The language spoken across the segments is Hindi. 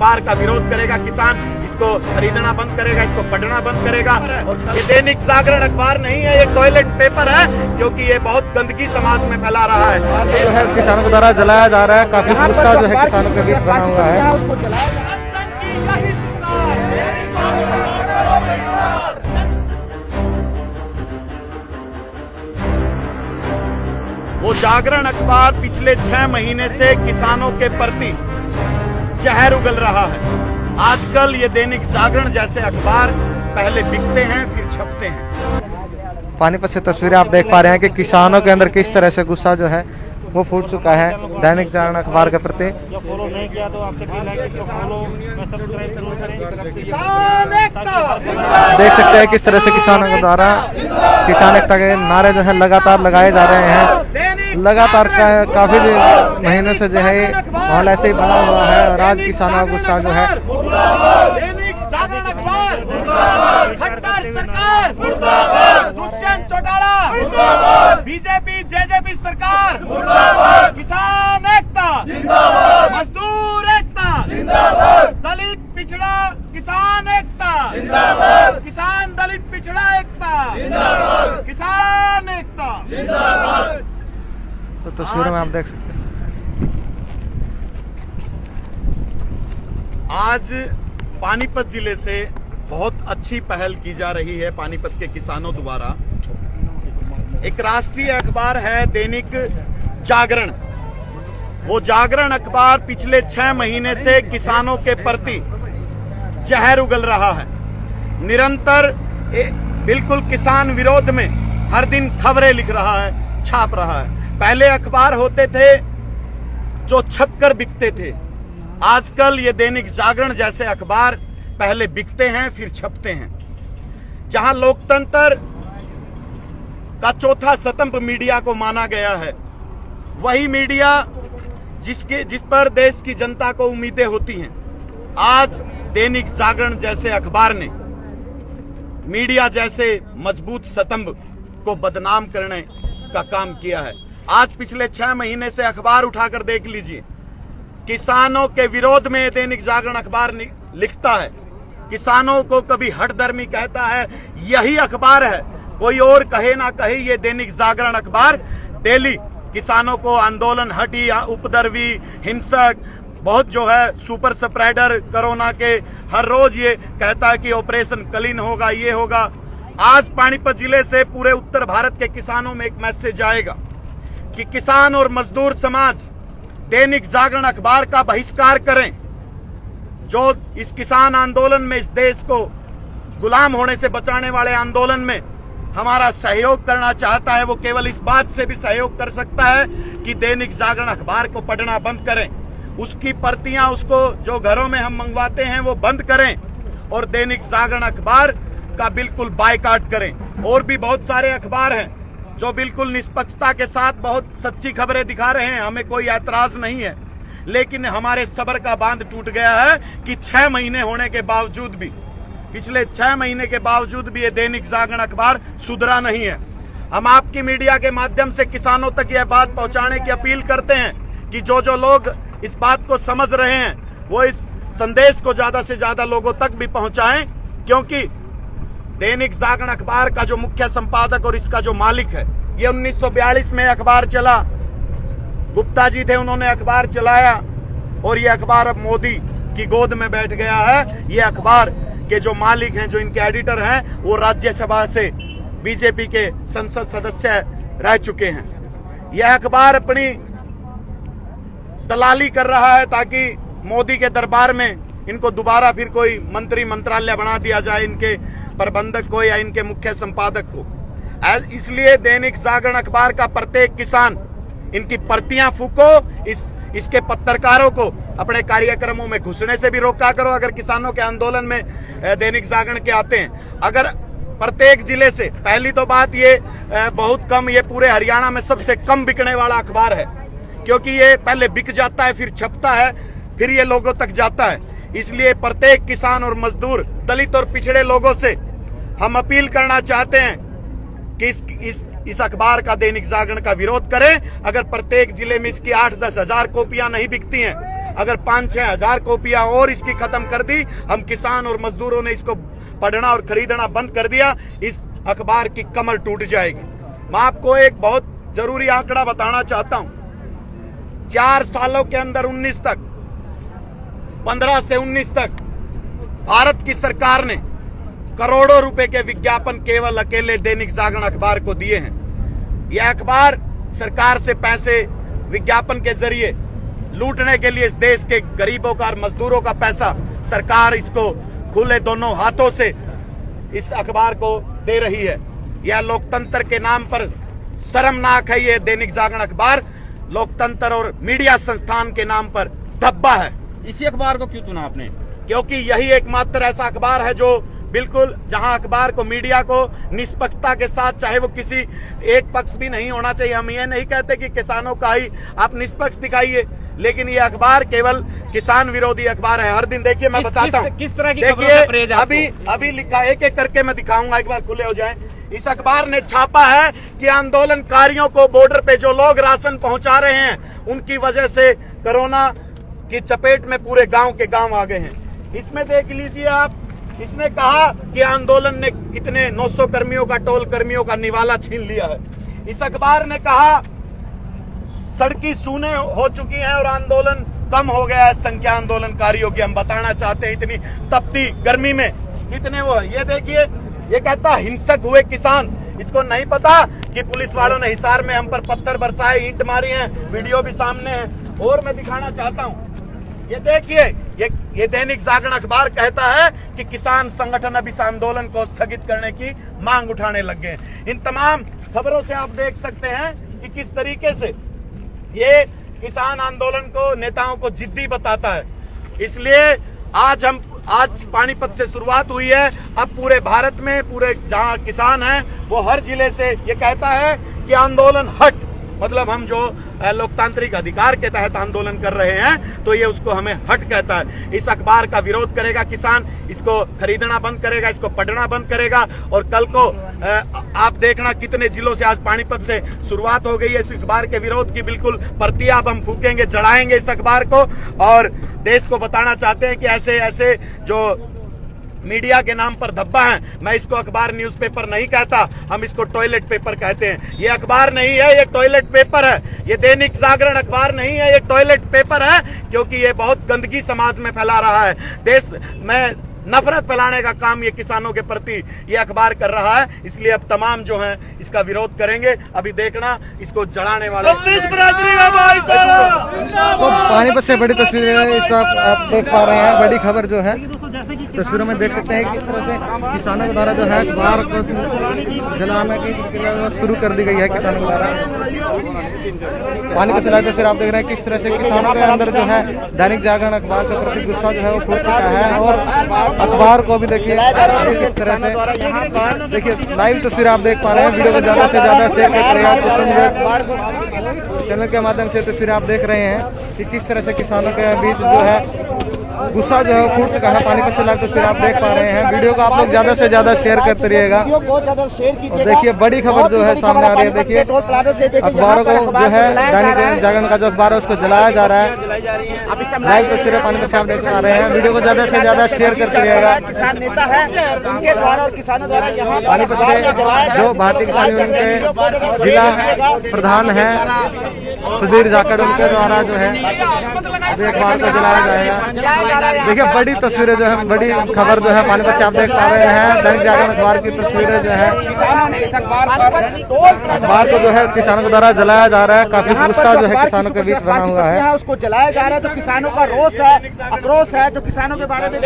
अखबार का विरोध करेगा, किसान इसको खरीदना बंद करेगा, इसको पढ़ना बंद करेगा। और ये दैनिक जागरण अखबार नहीं है, ये टॉयलेट पेपर है, क्योंकि ये बहुत गंदगी समाज में फैला रहा है। जो है किसानों के द्वारा जलाया जा रहा है, काफी गुस्सा जो है किसानों के बीच बना हुआ है। वो जागरण अखबार पिछले 6 महीने से किसानों के प्रति जहर उगल रहा है। आजकल ये दैनिक जागरण जैसे अखबार पहले बिकते हैं फिर छपते हैं। पानीपत से तस्वीरें आप देख पा रहे हैं कि किसानों के अंदर किस तरह से गुस्सा जो है वो फूट चुका है दैनिक जागरण अखबार के प्रति। जो फॉलो नहीं किया तो आपसे अपील है कि फॉलो सब्सक्राइब जरूर करें। देख सकते हैं किस तरह से किसानों के द्वारा किसान एकता के नारे जो है लगातार लगाए जा रहे हैं। लगातार काफी महीनों से जो है माहौल ऐसे ही बना हुआ है और आज किसानों का गुस्सा जो है दैनिक जागरण अखबार खट्टर सरकार मुर्दाबाद, दुष्यंत चौटाला मुर्दाबाद, बीजेपी जेजेपी सरकार मुर्दाबाद, किसान एकता जिंदाबाद, मजदूर एकता जिंदाबाद, दलित पिछड़ा किसान एकता जिंदाबाद, किसान दलित पिछड़ा एकता जिंदाबाद, किसान एकता जिंदाबाद। तो तस्वीरों में आप देख सकते हैं आज पानीपत जिले से बहुत अच्छी पहल की जा रही है। पानीपत के किसानों द्वारा एक राष्ट्रीय अखबार है दैनिक जागरण। वो जागरण अखबार पिछले 6 महीने से किसानों के प्रति जहर उगल रहा है। निरंतर बिल्कुल किसान विरोध में हर दिन खबरें लिख रहा है, छाप रहा है। पहले अखबार होते थे जो छपकर बिकते थे, आजकल ये दैनिक जागरण जैसे अखबार पहले बिकते हैं फिर छपते हैं। जहां लोकतंत्र का चौथा स्तंभ मीडिया को माना गया है, वही मीडिया जिस पर देश की जनता को उम्मीदें होती हैं, आज दैनिक जागरण जैसे अखबार ने मीडिया जैसे मजबूत स्तंभ को बदनाम करने का काम किया है। आज पिछले 6 महीने से अखबार उठाकर देख लीजिए, किसानों के विरोध में दैनिक जागरण अखबार लिखता है। किसानों को कभी हठधर्मी कहता है, यही अखबार है, कोई और कहे ना कहे, ये दैनिक जागरण अखबार डेली किसानों को आंदोलन, हटी, उपद्रवी, हिंसक, बहुत जो है सुपर स्प्रेडर कोरोना के, हर रोज ये कहता है कि ऑपरेशन कलीन होगा, ये होगा। आज पानीपत जिले से पूरे उत्तर भारत के किसानों में एक मैसेज आएगा कि किसान और मजदूर समाज दैनिक जागरण अखबार का बहिष्कार करें। जो इस किसान आंदोलन में, इस देश को गुलाम होने से बचाने वाले आंदोलन में हमारा सहयोग करना चाहता है, वो केवल इस बात से भी सहयोग कर सकता है कि दैनिक जागरण अखबार को पढ़ना बंद करें, उसकी प्रतियां उसको जो घरों में हम मंगवाते हैं वो बंद करें और दैनिक जागरण अखबार का बिल्कुल बायकॉट करें। और भी बहुत सारे अखबार हैं जो बिल्कुल निष्पक्षता के साथ बहुत सच्ची खबरें दिखा रहे हैं, हमें कोई ऐतराज नहीं है। लेकिन हमारे सब्र का बांध टूट गया है कि 6 महीने होने के बावजूद भी, पिछले 6 महीने के बावजूद भी ये दैनिक जागरण अखबार सुधरा नहीं है। हम आपकी मीडिया के माध्यम से किसानों तक यह बात पहुंचाने की अपील करते हैं कि जो लोग इस बात को समझ रहे हैं वो इस संदेश को ज्यादा से ज्यादा लोगों तक भी पहुंचाएं, क्योंकि दैनिक जागरण अखबार का जो मुख्य संपादक और इसका जो मालिक है, ये 1942 में अखबार चला, गुप्ता जी थे, उन्होंने अखबार चलाया और ये अखबार अब मोदी की गोद में बैठ गया है। ये अखबार के जो मालिक हैं, जो इनके एडिटर हैं, वो राज्यसभा से बीजेपी के संसद सदस्य रह चुके हैं। यह अखबार अपनी दलाली कर रहा है ताकि मोदी के दरबार में इनको दोबारा फिर कोई मंत्रालय बना दिया जाए, इनके प्रबंधक को या इनके मुख्य संपादक को। इसलिए दैनिक जागरण अखबार का प्रत्येक किसान इनकी प्रतियां फूको, इसके पत्रकारों को अपने कार्यक्रमों में घुसने से भी रोका करो। अगर किसानों के आंदोलन में दैनिक जागरण के आते हैं, अगर प्रत्येक जिले से, पहली तो बात ये बहुत कम, ये पूरे हरियाणा में सबसे कम बिकने वाला अखबार है, क्योंकि ये पहले बिक जाता है, फिर छपता है, फिर ये लोगों तक जाता है। इसलिए प्रत्येक किसान और मजदूर, दलित और पिछड़े लोगों से हम अपील करना चाहते हैं कि इस अखबार का, दैनिक जागरण का विरोध करें। अगर प्रत्येक जिले में इसकी 8-10 हजार कॉपियां नहीं बिकती हैं, अगर 5-6 हजार कॉपियां और इसकी खत्म कर दी, हम किसान और मजदूरों ने इसको पढ़ना और खरीदना बंद कर दिया, इस अखबार की कमर टूट जाएगी। मैं आपको एक बहुत जरूरी आंकड़ा बताना चाहता हूं। 4 सालों के अंदर 19 तक, 15 से 19 तक भारत की सरकार ने करोड़ों रुपए के विज्ञापन केवल अकेले दैनिक जागरण अखबार को दिए हैं। यह अखबार सरकार से पैसे विज्ञापन के जरिए लूटने के लिए इस देश के गरीबों का और मजदूरों का पैसा सरकार इसको खुले दोनों हाथों से इस अखबार को दे रही है। यह लोकतंत्र के नाम पर शर्मनाक है। यह दैनिक जागरण अखबार लोकतंत्र और मीडिया संस्थान के नाम पर धब्बा है। इसी अखबार को क्यों चुना आपने? क्योंकि यही एकमात्र ऐसा अखबार है जो बिल्कुल, जहां अखबार को, मीडिया को निष्पक्षता के साथ, चाहे वो किसी एक पक्ष भी नहीं होना चाहिए। हम ये नहीं कहते कि किसानों का ही आप निष्पक्ष दिखाइए, लेकिन ये अखबार केवल किसान विरोधी अखबार है। हर दिन देखिए, मैं बताता हूँ किस तरह की देखिए, अभी लिखा, एक एक करके मैं दिखाऊंगा, एक बार खुले हो जाए। इस अखबार ने छापा है कि आंदोलनकारियों को बॉर्डर पे जो लोग राशन पहुंचा रहे हैं, उनकी वजह से कोरोना की चपेट में पूरे गांव के गांव आ गए हैं। इसमें देख लीजिए आप, इसने कहा कि आंदोलन ने इतने 900 कर्मियों का, टोल कर्मियों का निवाला छीन लिया है। इस अखबार ने कहा सड़की सूने हो चुकी हैं और आंदोलन कम हो गया है संख्या आंदोलनकारियों की। हम बताना चाहते हैं इतनी तपती गर्मी में कितने वो है। ये देखिए, ये कहता हिंसक हुए किसान। इसको नहीं पता कि पुलिस वालों ने हिसार में हम पर पत्थर बरसाए, ईंट मारी है, वीडियो भी सामने है। और मैं दिखाना चाहता हूँ, ये देखिए, ये दैनिक जागरण अखबार कहता है कि किसान संगठन अब इस आंदोलन को स्थगित करने की मांग उठाने लग गए। इन तमाम खबरों से आप देख सकते हैं कि किस तरीके से ये किसान आंदोलन को, नेताओं को जिद्दी बताता है। इसलिए आज पानीपत से शुरुआत हुई है। अब पूरे भारत में, पूरे जहां किसान हैं, वो हर जिले से ये कहता है कि आंदोलन हट, मतलब हम जो लोकतांत्रिक अधिकार के तहत आंदोलन कर रहे हैं, तो ये उसको हमें हट कहता है। इस अखबार का विरोध करेगा किसान, इसको खरीदना बंद करेगा, इसको पढ़ना बंद करेगा। और कल को आप देखना कितने जिलों से, आज पानीपत से शुरुआत हो गई है इस अखबार के विरोध की। बिल्कुल प्रतिया हम फूकेंगे, जलाएंगे इस अखबार को। और देश को बताना चाहते हैं कि ऐसे ऐसे जो मीडिया के नाम पर धब्बा है, मैं इसको अखबार न्यूज़पेपर नहीं कहता, हम इसको टॉयलेट पेपर कहते हैं। ये अखबार नहीं है, ये टॉयलेट पेपर है। ये दैनिक जागरण अखबार नहीं है, ये टॉयलेट पेपर है, क्योंकि ये बहुत गंदगी समाज में फैला रहा है। देश में नफरत फैलाने का काम ये किसानों के प्रति ये अखबार कर रहा है। इसलिए अब तमाम जो हैं इसका विरोध करेंगे। अभी देखना, इसको जलाने वाले तो पानीपत से बड़ी तस्वीरें इस आप देख पा रहे हैं। बड़ी खबर जो है तस्वीरों में देख सकते हैं किस तरह से किसानों के द्वारा जो है अखबार को जलाने की प्रक्रिया शुरू कर दी गई है किसानों के द्वारा। पानीपत से लाइव तस्वीर आप देख रहे हैं किस तरह से किसानों के अंदर जो है दैनिक जागरण अखबार के प्रति गुस्सा जो है वो फूट चुका है। और अखबार को भी देखिए किस तरह से, देखिए लाइव तस्वीर आप देख पा रहे हैं। वीडियो को ज्यादा से ज्यादा शेयर करके चैनल के माध्यम से तस्वीर आप देख रहे हैं कि किस तरह से किसानों के बीच जो है गुस्सा जो है फूट चुका है। पानीपत से लाइव तस्वीर आप देख पा रहे हैं। वीडियो को आप लोग ज्यादा से ज्यादा शेयर करते रहिएगा। और देखिए बड़ी खबर जो है सामने आ रही है। देखिए अखबारों को जो है दैनिक जागरण का जो अखबार है उसको जलाया जा रहा है। लाइव तस्वीरें पानीपत से आप देख पा रहे हैं। वीडियो को ज्यादा से ज्यादा शेयर करते रहिएगा। किसान नेता है, उनके द्वारा और किसानों द्वारा यहाँ पानीपत से जो भारतीय किसान यूनियन के जिला प्रधान है सुधीर जाखड़, उनके द्वारा जो है अखबार को जलाया जाएगा। देखिए बड़ी तस्वीरें जो है, बड़ी खबर जो है पानीपत से आप देख पा रहे हैं। दैनिक जागरण अखबार की तस्वीरें जो है, अखबार को जो है किसानों के द्वारा जलाया जा रहा है। काफी गुस्सा जो है किसानों के बीच बना हुआ है, उसको जलाया जा रहा है। तो किसानों का रोष है, आक्रोश है, जो किसानों के बारे में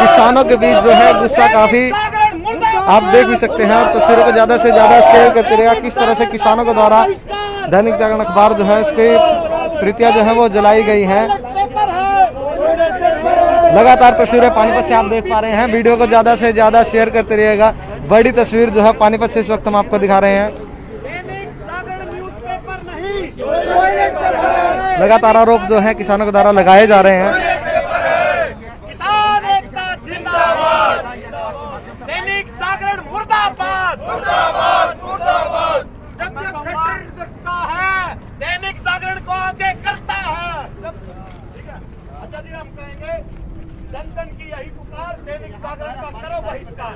किसानों के बीच जो है गुस्सा काफी आप देख भी सकते हैं। तस्वीरों को ज्यादा से ज्यादा शेयर करते रहिएगा। किस तरह से किसानों के द्वारा दैनिक जागरण अखबार जो है उसकी कृतियां जो है वो जलाई गई हैं। लगातार तस्वीरें पानीपत से आप देख पा रहे हैं। वीडियो को ज्यादा से ज्यादा शेयर करते रहिएगा। बड़ी तस्वीर जो है पानीपत से इस वक्त हम आपको दिखा रहे हैं। लगातार आरोप जो है किसानों के द्वारा लगाए जा रहे हैं। किसान एकता जिंदाबाद, दैनिक जागरण मुर्दाबाद, मुर्दाबाद, मुर्दाबाद। जब है दैनिक जागरण को आगे कर इसलिए हम कहेंगे जन जन की यही पुकार, दैनिक जागरण का करो बहिष्कार।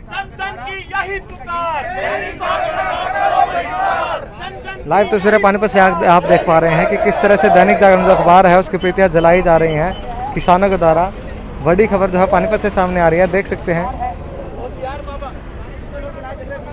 जन जन की यही पुकार, दैनिक जागरण का करो बहिष्कार। जन जन लाइव तस्वीरें पानीपत से आप देख पा रहे हैं कि किस तरह से दैनिक जागरण जो अखबार है उसकी प्रतियां जलाई जा रही हैं किसानों के द्वारा। बड़ी खबर जो है पानीपत से सामने आ रही है, देख सकते हैं